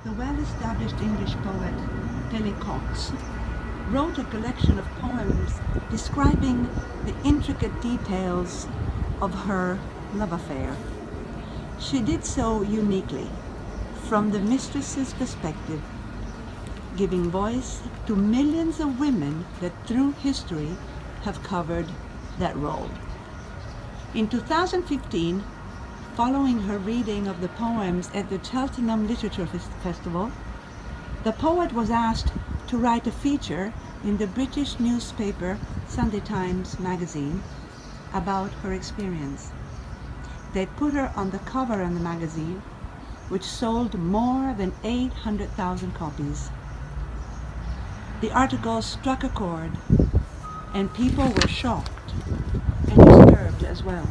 The well-established English poet Pele wrote a collection of poems describing the intricate details of her love affair. She did so uniquely, from the mistress's perspective, giving voice to millions of women that through history have covered that role. In 2015, following her reading of the poems at the Cheltenham Literature Festival, the poet was asked to write a feature in the British newspaper Sunday Times magazine about her experience. They put her on the cover of the magazine, which sold more than 800,000 copies. The article struck a chord, and people were shocked and disturbed as well.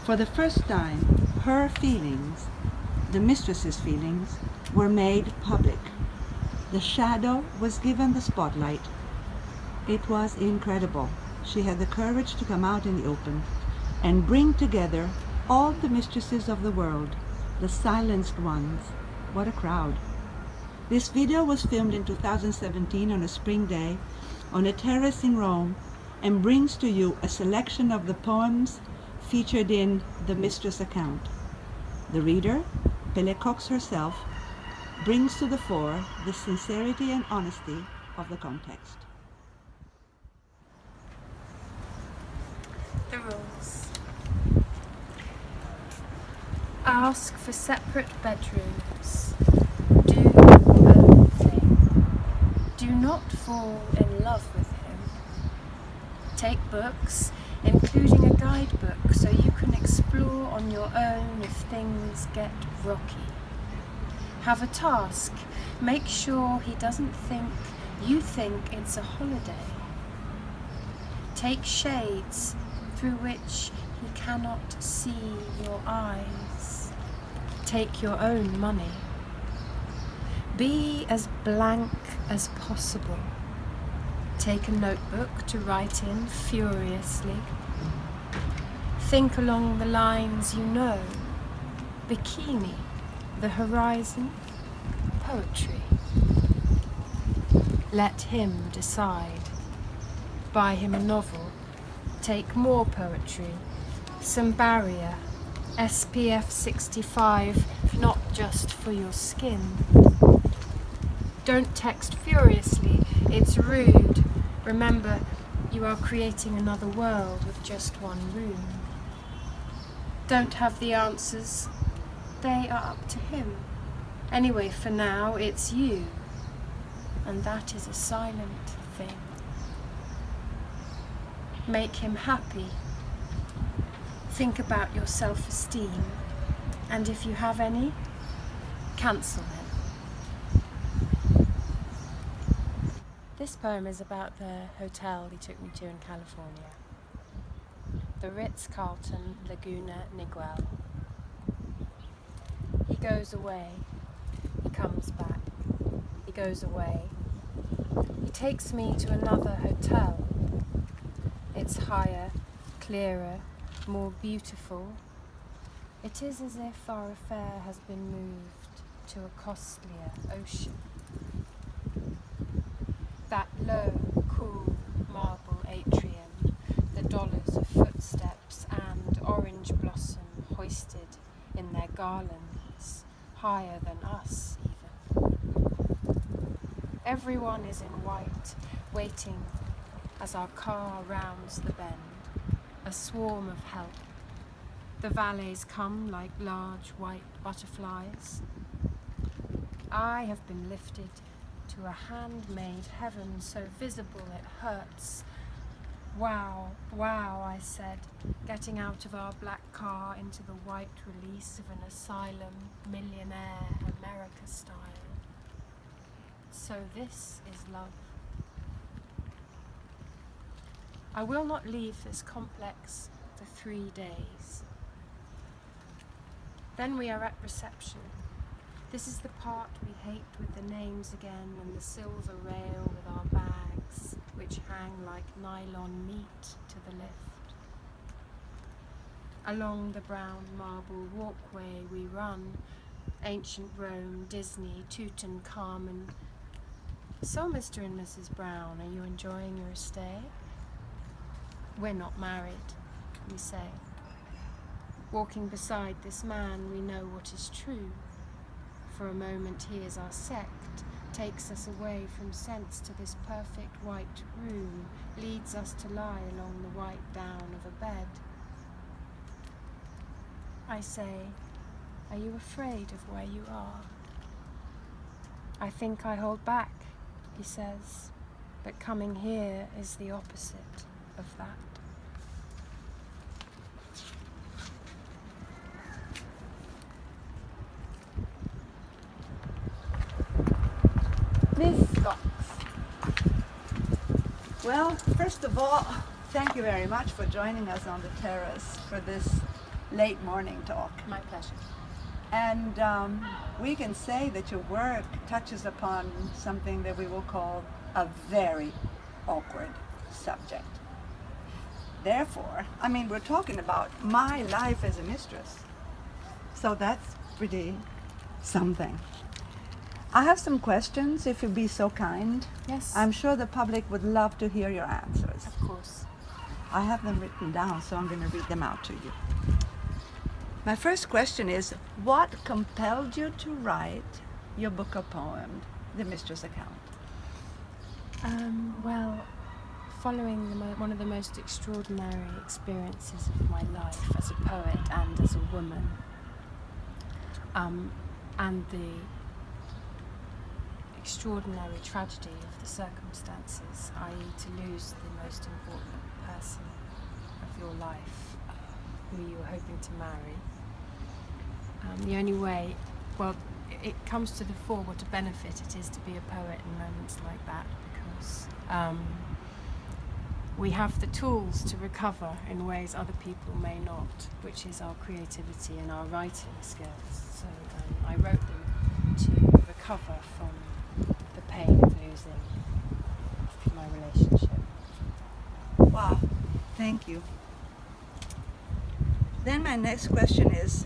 For the first time, her feelings, the mistress's feelings, were made public. The shadow was given the spotlight. It was incredible. She had the courage to come out in the open and bring together all the mistresses of the world, the silenced ones. What a crowd. This video was filmed in 2017 on a spring day on a terrace in Rome and brings to you a selection of the poems featured in the Mistress account. The reader, Pele herself, brings to the fore the sincerity and honesty of the context. The rules. Ask for separate bedrooms. Do your own thing. Do not fall in love with him. Take books, including a guidebook, so you can explore on your own if things get rocky. Have a task. Make sure he doesn't think you think it's a holiday. Take shades through which he cannot see your eyes. Take your own money. Be as blank as possible. Take a notebook to write in furiously. Think along the lines you know. Bikini, the horizon, poetry. Let him decide. Buy him a novel. Take more poetry. Some barrier. SPF 65, not just for your skin. Don't text furiously, it's rude. Remember, you are creating another world with just one room. Don't have the answers. They are up to him. Anyway, for now, it's you. And that is a silent thing. Make him happy. Think about your self-esteem. And if you have any, cancel him. This poem is about the hotel he took me to in California. The Ritz-Carlton Laguna Niguel. He goes away. He comes back. He goes away. He takes me to another hotel. It's higher, clearer, more beautiful. It is as if our affair has been moved to a costlier ocean. That low, cool marble atrium, the dollars of footsteps and orange blossom hoisted in their garlands, higher than us even. Everyone is in white, waiting as our car rounds the bend, a swarm of help. The valets come like large white butterflies. I have been lifted to a handmade heaven so visible it hurts. Wow, wow, I said, getting out of our black car into the white release of an asylum, millionaire, America style. So this is love. I will not leave this complex for 3 days. Then we are at reception. This is the part we hate, with the names again and the silver rail with our bags, which hang like nylon meat to the lift. Along the brown marble walkway we run, Ancient Rome, Disney, Tutankhamun. So, Mr. and Mrs. Brown, are you enjoying your stay? We're not married, we say. Walking beside this man, we know what is true. For a moment he is our sect, takes us away from sense to this perfect white room, leads us to lie along the white down of a bed. I say, are you afraid of where you are? I think I hold back, he says, but coming here is the opposite of that. Miss Cox. Well, first of all, thank you very much for joining us on the terrace for this late morning talk. My pleasure. And we can say that your work touches upon something that we will call a very awkward subject. Therefore, I mean, we're talking about my life as a mistress. So that's pretty something. I have some questions, if you'd be so kind. Yes. I'm sure the public would love to hear your answers. Of course. I have them written down, so I'm going to read them out to you. My first question is, what compelled you to write your book of poems, The Mistress Account? Well, following one of the most extraordinary experiences of my life as a poet and as a woman, and the extraordinary tragedy of the circumstances, i.e. to lose the most important person of your life, who you were hoping to marry. The only way, well, it comes to the fore what a benefit it is to be a poet in moments like that, because we have the tools to recover in ways other people may not, which is our creativity and our writing skills. So I wrote them to recover from the pain of losing my relationship. Wow, thank you. Then my next question is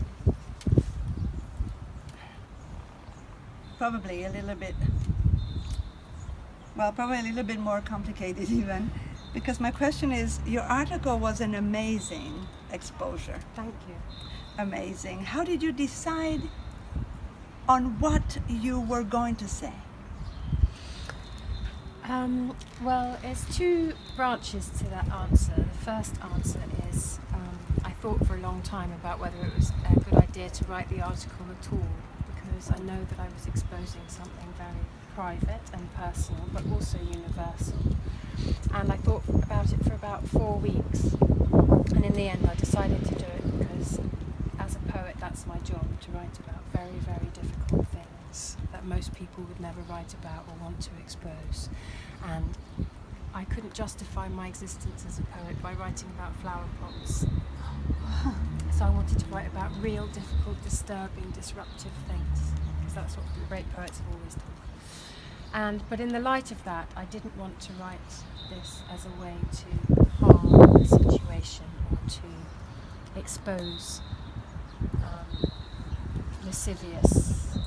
probably a little bit more complicated even, because my question is, your article was an amazing exposure. Thank you. Amazing. How did you decide on what you were going to say? Well, it's two branches to that answer. The first answer is I thought for a long time about whether it was a good idea to write the article at all, because I know that I was exposing something very private and personal, but also universal. And I thought about it for about 4 weeks, and in the end I decided to do it because as a poet that's my job, to write about very, very difficult things that most people would never write about or want to expose. And I couldn't justify my existence as a poet by writing about flower pots. So I wanted to write about real, difficult, disturbing, disruptive things, because that's what great poets have always done. But in the light of that, I didn't want to write this as a way to harm the situation or to expose lascivious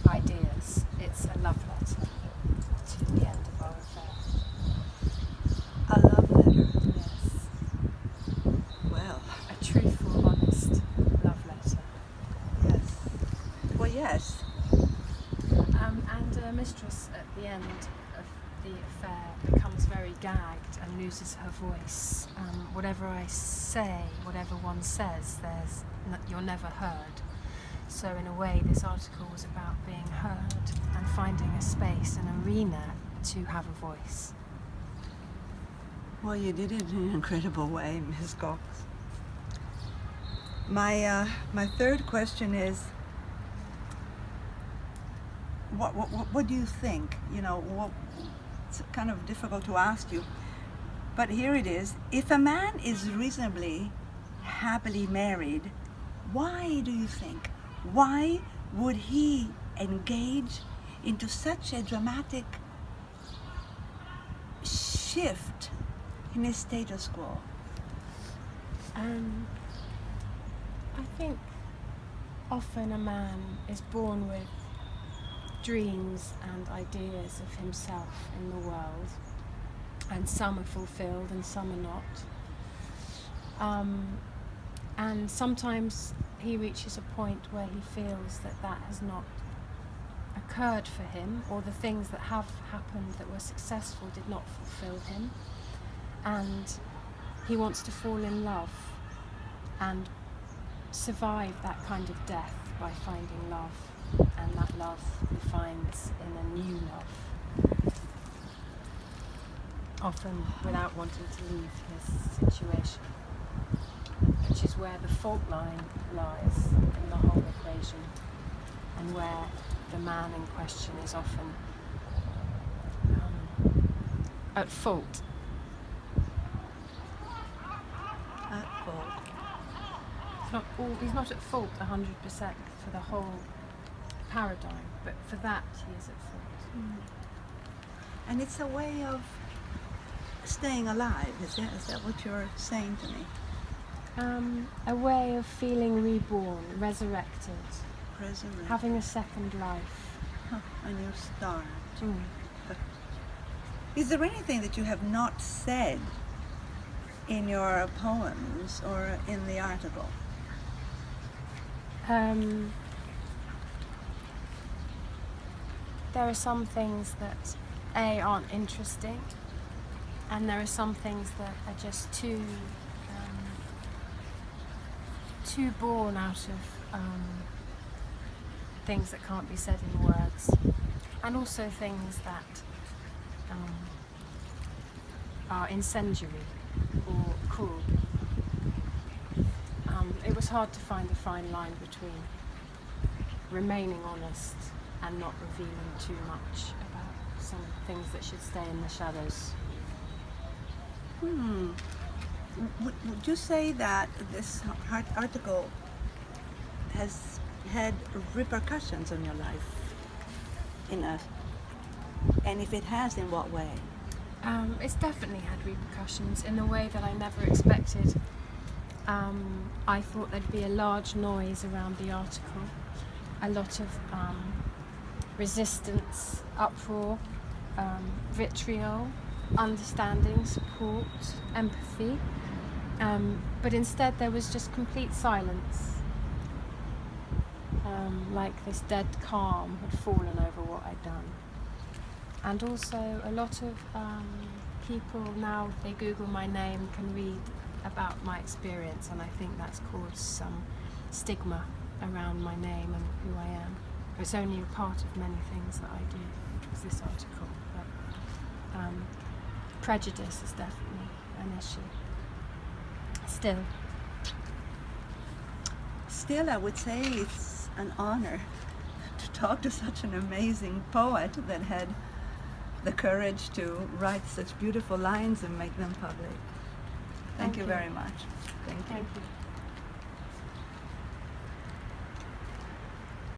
ideas. It's a love letter to the end of our affair. A love letter. Yes. Well, A truthful, honest love letter. yes. Well, yes. And a mistress at the end of the affair becomes very gagged and loses her voice. Whatever I say, whatever one says, you're never heard. So in a way, this article was about being heard and finding a space, an arena to have a voice. Well, you did it in an incredible way, Ms. Cox. My third question is, what do you think? You know, it's kind of difficult to ask you, but here it is. If a man is reasonably happily married, why do you think? Why would he engage into such a dramatic shift in his status quo? I think often a man is born with dreams and ideas of himself in the world, and some are fulfilled and some are not. And sometimes he reaches a point where he feels that that has not occurred for him, or the things that have happened that were successful did not fulfill him, and he wants to fall in love and survive that kind of death by finding love, and that love he finds in a new love, often without wanting to leave his situation, which is where the fault line lies in the whole equation, and where the man in question is often at fault. At fault. He's not at fault 100% for the whole paradigm, but for that he is at fault. Mm. And it's a way of staying alive, is that what you're saying to me? A way of feeling reborn, resurrected, having a second life. A new start. Mm. Is there anything that you have not said in your poems or in the article? There are some things that aren't interesting, and there are some things that are just too born out of things that can't be said in words, and also things that are incendiary or cruel. It was hard to find a fine line between remaining honest and not revealing too much about some things that should stay in the shadows. Would you say that this article has had repercussions on your life? And if it has, in what way? It's definitely had repercussions in a way that I never expected. I thought there'd be a large noise around the article, a lot of resistance, uproar, vitriol, understanding, support, empathy, but instead there was just complete silence, like this dead calm had fallen over what I'd done. And also a lot of people now, if they Google my name, can read about my experience, and I think that's caused some stigma around my name and who I am. It's only a part of many things that I do, which was this article, but prejudice is definitely an issue. Still, I would say it's an honor to talk to such an amazing poet that had the courage to write such beautiful lines and make them public. Thank you very much. Thank you. Thank you.